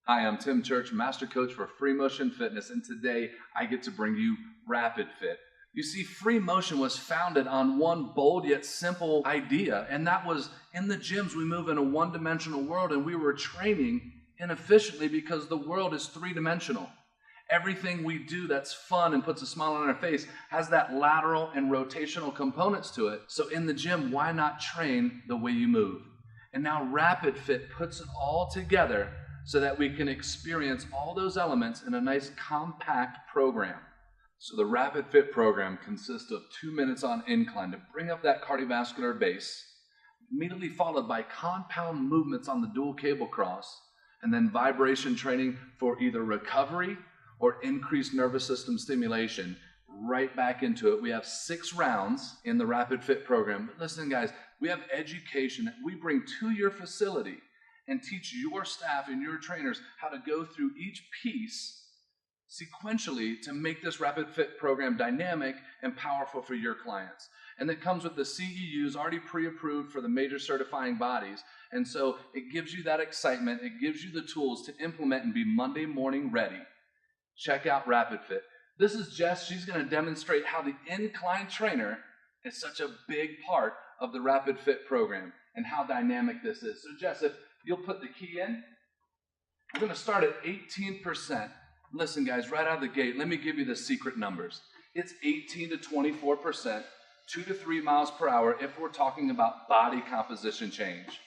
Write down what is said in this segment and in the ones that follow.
Hi, I'm Tim Church, Master Coach for Freemotion Fitness, and today I get to bring you RapidFit. You see, Freemotion was founded on one bold yet simple idea, and that was in the gyms we move in a one-dimensional world, and we were training inefficiently because the world is three-dimensional. Everything we do that's fun and puts a smile on our face has that lateral and rotational components to it. So in the gym, why not train the way you move? And now RapidFit puts it all together so that we can experience all those elements in a nice compact program. So the RapidFit program consists of 2 minutes on incline to bring up that cardiovascular base, immediately followed by compound movements on the dual cable cross, and then vibration training for either recovery or increased nervous system stimulation. Right back into it. We have 6 rounds in the RapidFit program. But listen, guys, we have education that we bring to your facility and teach your staff and your trainers how to go through each piece sequentially to make this RapidFit program dynamic and powerful for your clients. And that comes with the CEUs already pre-approved for the major certifying bodies. And so it gives you that excitement. It gives you the tools to implement and be Monday morning ready. Check out RapidFit. This is Jess. She's going to demonstrate how the incline trainer is such a big part of the RapidFit program and how dynamic this is. So Jess, if you'll put the key in. We're going to start at 18%. Listen, guys, right out of the gate, let me give you the secret numbers. It's 18 to 24%, 2 to 3 miles per hour if we're talking about body composition change.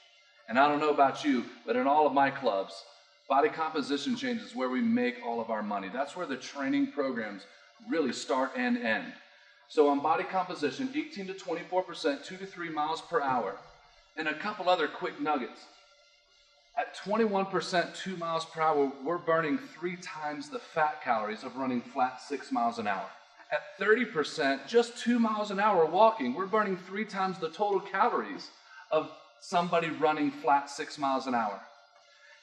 And I don't know about you, but in all of my clubs, body composition change is where we make all of our money. That's where the training programs really start and end. So on body composition, 18 to 24%, 2 to 3 miles per hour. And a couple other quick nuggets. At 21%, 2 miles per hour, we're burning 3 times the fat calories of running flat 6 miles an hour. At 30%, just 2 miles an hour walking, we're burning 3 times the total calories of somebody running flat 6 miles an hour.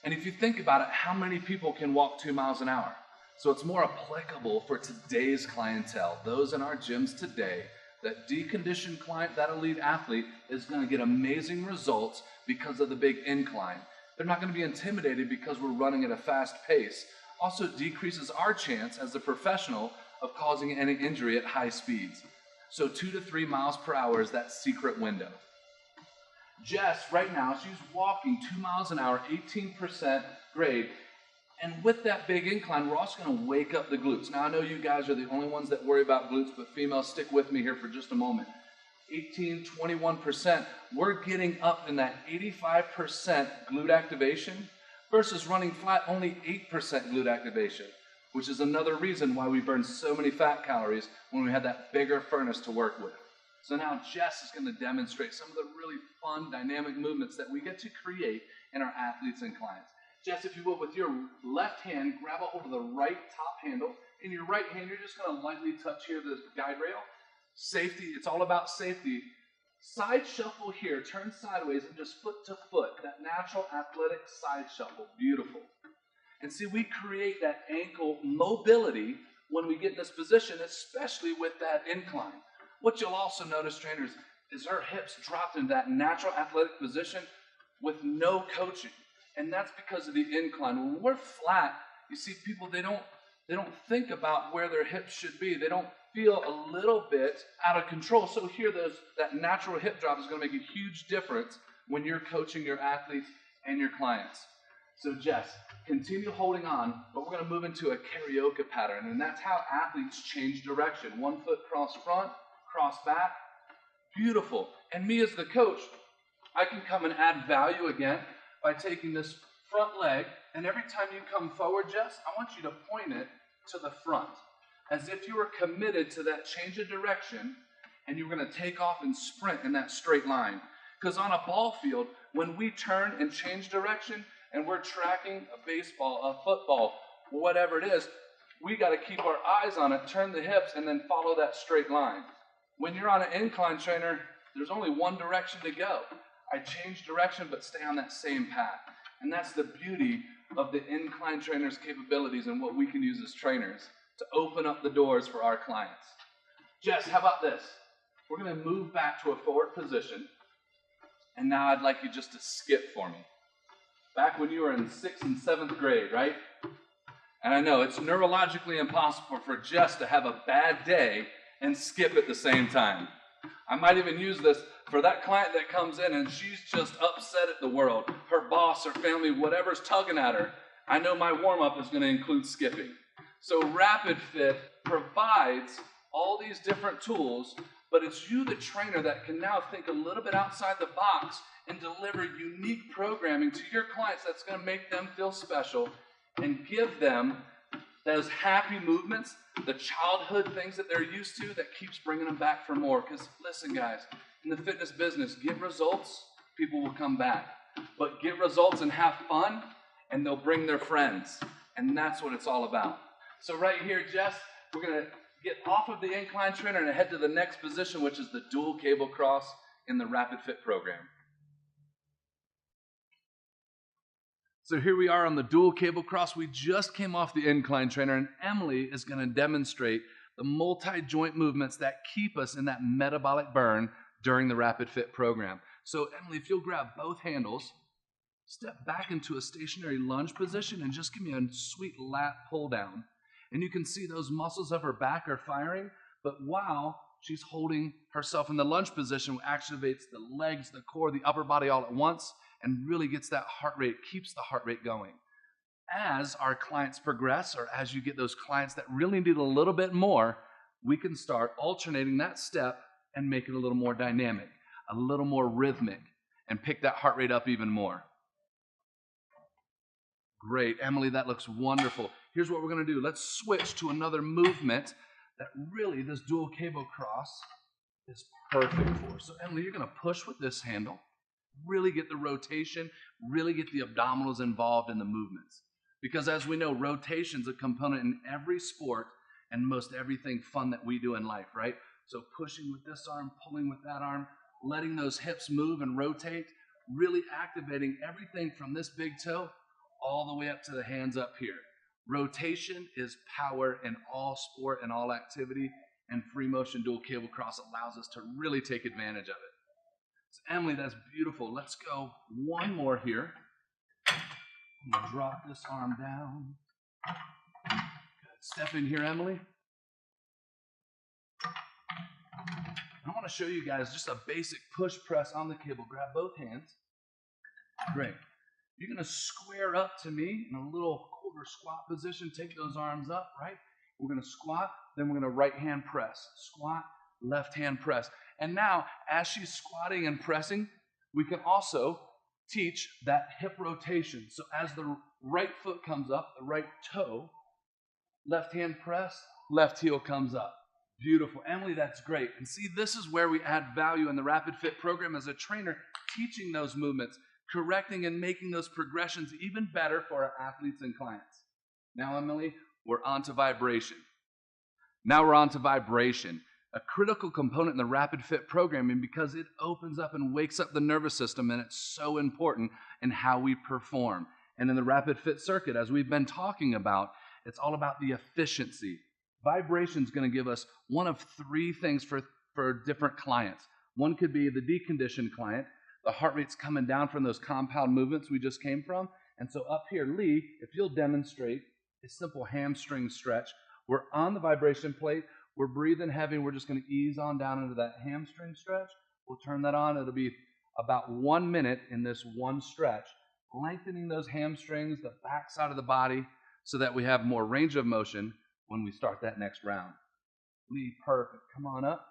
And if you think about it, how many people can walk 2 miles an hour? So it's more applicable for today's clientele. Those in our gyms today, that deconditioned client, that elite athlete is going to get amazing results because of the big incline. They're not going to be intimidated because we're running at a fast pace. Also decreases our chance as a professional of causing any injury at high speeds. So 2 to 3 miles per hour is that secret window. Jess, right now, she's walking 2 miles an hour, 18% grade. And with that big incline, we're also going to wake up the glutes. Now, I know you guys are the only ones that worry about glutes, but females, stick with me here for just a moment. 18, 21%, we're getting up in that 85% glute activation versus running flat only 8% glute activation, which is another reason why we burn so many fat calories when we have that bigger furnace to work with. So now Jess is going to demonstrate some of the really fun, dynamic movements that we get to create in our athletes and clients. Jess, if you will, with your left hand, grab a hold of the right top handle. In your right hand, you're just going to lightly touch here the guide rail. Safety, it's all about safety. Side shuffle here, turn sideways and just foot to foot. That natural athletic side shuffle, beautiful. And see, we create that ankle mobility when we get in this position, especially with that incline. What you'll also notice, trainers, is our hips dropped into that natural athletic position with no coaching. And that's because of the incline. When we're flat, you see people, they don't think about where their hips should be. They don't feel a little bit out of control. So here, that natural hip drop is going to make a huge difference when you're coaching your athletes and your clients. So Jess, continue holding on, but we're going to move into a karaoke pattern, and that's how athletes change direction. 1 foot cross front, cross back. Beautiful. And me as the coach, I can come and add value again by taking this front leg, and every time you come forward, Jess, I want you to point it to the front, as if you were committed to that change of direction, and you're going to take off and sprint in that straight line. Because on a ball field, when we turn and change direction, and we're tracking a baseball, a football, whatever it is, we got to keep our eyes on it, turn the hips, and then follow that straight line. When you're on an incline trainer, there's only one direction to go. I change direction, but stay on that same path. And that's the beauty of the incline trainer's capabilities and what we can use as trainers to open up the doors for our clients. Jess, how about this? We're going to move back to a forward position. And now I'd like you just to skip for me. back when you were in 6th and 7th grade, right? And I know it's neurologically impossible for Jess to have a bad day and skip at the same time. I might even use this for that client that comes in and she's just upset at the world, her boss, her family, whatever's tugging at her. I know my warm-up is going to include skipping. So RapidFit provides all these different tools, but it's you, the trainer, that can now think a little bit outside the box and deliver unique programming to your clients that's going to make them feel special and give them those happy movements, the childhood things that they're used to that keeps bringing them back for more. Because listen, guys, in the fitness business, get results, people will come back. But get results and have fun, and they'll bring their friends. And that's what it's all about. So right here, Jess, we're going to get off of the incline trainer and head to the next position, which is the dual cable cross in the RapidFit program. So here we are on the dual cable cross. We just came off the incline trainer, and Emily is going to demonstrate the multi-joint movements that keep us in that metabolic burn during the RapidFit program. So Emily, if you'll grab both handles, step back into a stationary lunge position, and just give me a sweet lat pull down. And you can see those muscles of her back are firing, but while she's holding herself in the lunge position, activates the legs, the core, the upper body all at once, and really gets that heart rate, keeps the heart rate going. As our clients progress, or as you get those clients that really need a little bit more, we can start alternating that step and make it a little more dynamic, a little more rhythmic, and pick that heart rate up even more. Great, Emily, that looks wonderful. Here's what we're going to do. Let's switch to another movement that really this dual cable cross is perfect for. So Emily, you're going to push with this handle, really get the rotation, really get the abdominals involved in the movements. Because as we know, rotation is a component in every sport and most everything fun that we do in life, right? So pushing with this arm, pulling with that arm, letting those hips move and rotate, really activating everything from this big toe all the way up to the hands up here. Rotation is power in all sport and all activity, and Freemotion dual cable cross allows us to really take advantage of it. So Emily, that's beautiful. Let's go one more here. I'm going to drop this arm down. Good. Step in here, Emily. I want to show you guys just a basic push press on the cable. Grab both hands. Great. You're going to square up to me in a little quarter squat position. Take those arms up, right? We're going to squat, then we're going to right hand press. Squat, left hand press. And now, as she's squatting and pressing, we can also teach that hip rotation. So as the right foot comes up, the right toe, left hand press, left heel comes up. Beautiful. Emily, that's great. And see, this is where we add value in the RapidFit program as a trainer, teaching those movements, correcting and making those progressions even better for our athletes and clients. Now, Emily, we're on to vibration. A critical component in the RapidFit programming because it opens up and wakes up the nervous system, and it's so important in how we perform. And in the RapidFit circuit, as we've been talking about, it's all about the efficiency. Vibration is going to give us one of three things for different clients. One could be the deconditioned client. The heart rate's coming down from those compound movements we just came from. And so up here, Lee, if you'll demonstrate a simple hamstring stretch, we're on the vibration plate. We're breathing heavy. We're just going to ease on down into that hamstring stretch. We'll turn that on. It'll be about 1 minute in this one stretch, lengthening those hamstrings, the back side of the body, so that we have more range of motion when we start that next round. Lee, perfect. Come on up.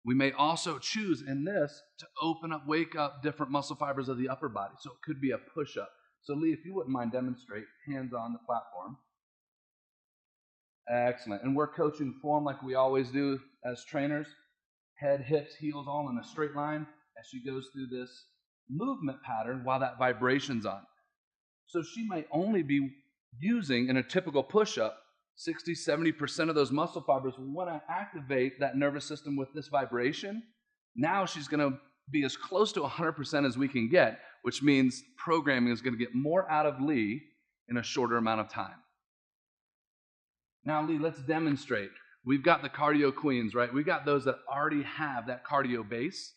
We may also choose in this to open up, wake up different muscle fibers of the upper body. So it could be a push-up. So Lee, if you wouldn't mind, demonstrate hands on the platform. Excellent. And we're coaching form like we always do as trainers. Head, hips, heels all in a straight line as she goes through this movement pattern while that vibration's on. So she might only be using, in a typical push-up, 60-70% of those muscle fibers. When I activate that nervous system with this vibration, now she's going to be as close to 100% as we can get, which means programming is going to get more out of Lee in a shorter amount of time. Now, Lee, let's demonstrate. We've got the cardio queens, right? We've got those that already have that cardio base,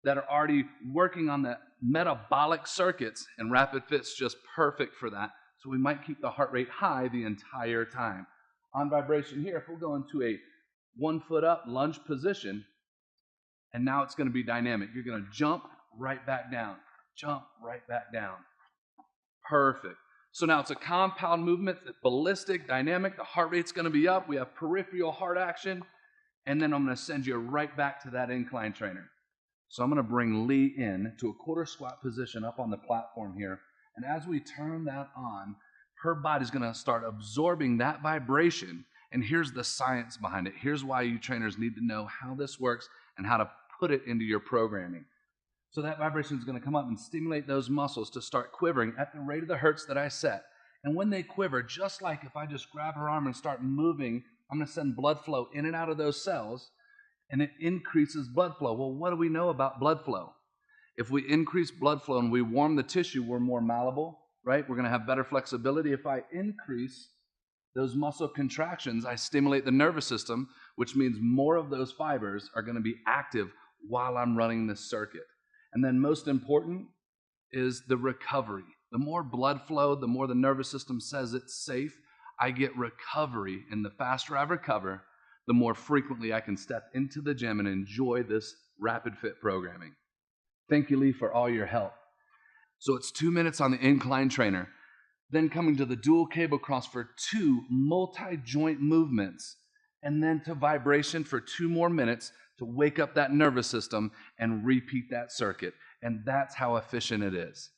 that are already working on metabolic circuits, and RapidFit's just perfect for that. So we might keep the heart rate high the entire time. On vibration here, if we'll go into a 1 foot up lunge position, and now it's going to be dynamic. You're going to jump right back down, jump right back down. Perfect. So now it's a compound movement, it's ballistic, dynamic. The heart rate's going to be up. We have peripheral heart action. And then I'm going to send you right back to that incline trainer. So I'm going to bring Lee in to a quarter squat position up on the platform here. And as we turn that on, her body's going to start absorbing that vibration. And here's the science behind it. Here's why you trainers need to know how this works and how to put it into your programming. So that vibration is going to come up and stimulate those muscles to start quivering at the rate of the hertz that I set. And when they quiver, just like if I just grab her arm and start moving, I'm going to send blood flow in and out of those cells, and it increases blood flow. Well, what do we know about blood flow? If we increase blood flow and we warm the tissue, we're more malleable, right? We're going to have better flexibility. If I increase those muscle contractions, I stimulate the nervous system, which means more of those fibers are going to be active while I'm running this circuit. And then most important is the recovery. The more blood flow, the more the nervous system says it's safe, I get recovery. And the faster I recover, the more frequently I can step into the gym and enjoy this RapidFit programming. Thank you, Lee, for all your help. So it's 2 minutes on the incline trainer, then coming to the dual cable cross for 2 multi-joint movements, and then to vibration for 2 more minutes to wake up that nervous system and repeat that circuit. And that's how efficient it is.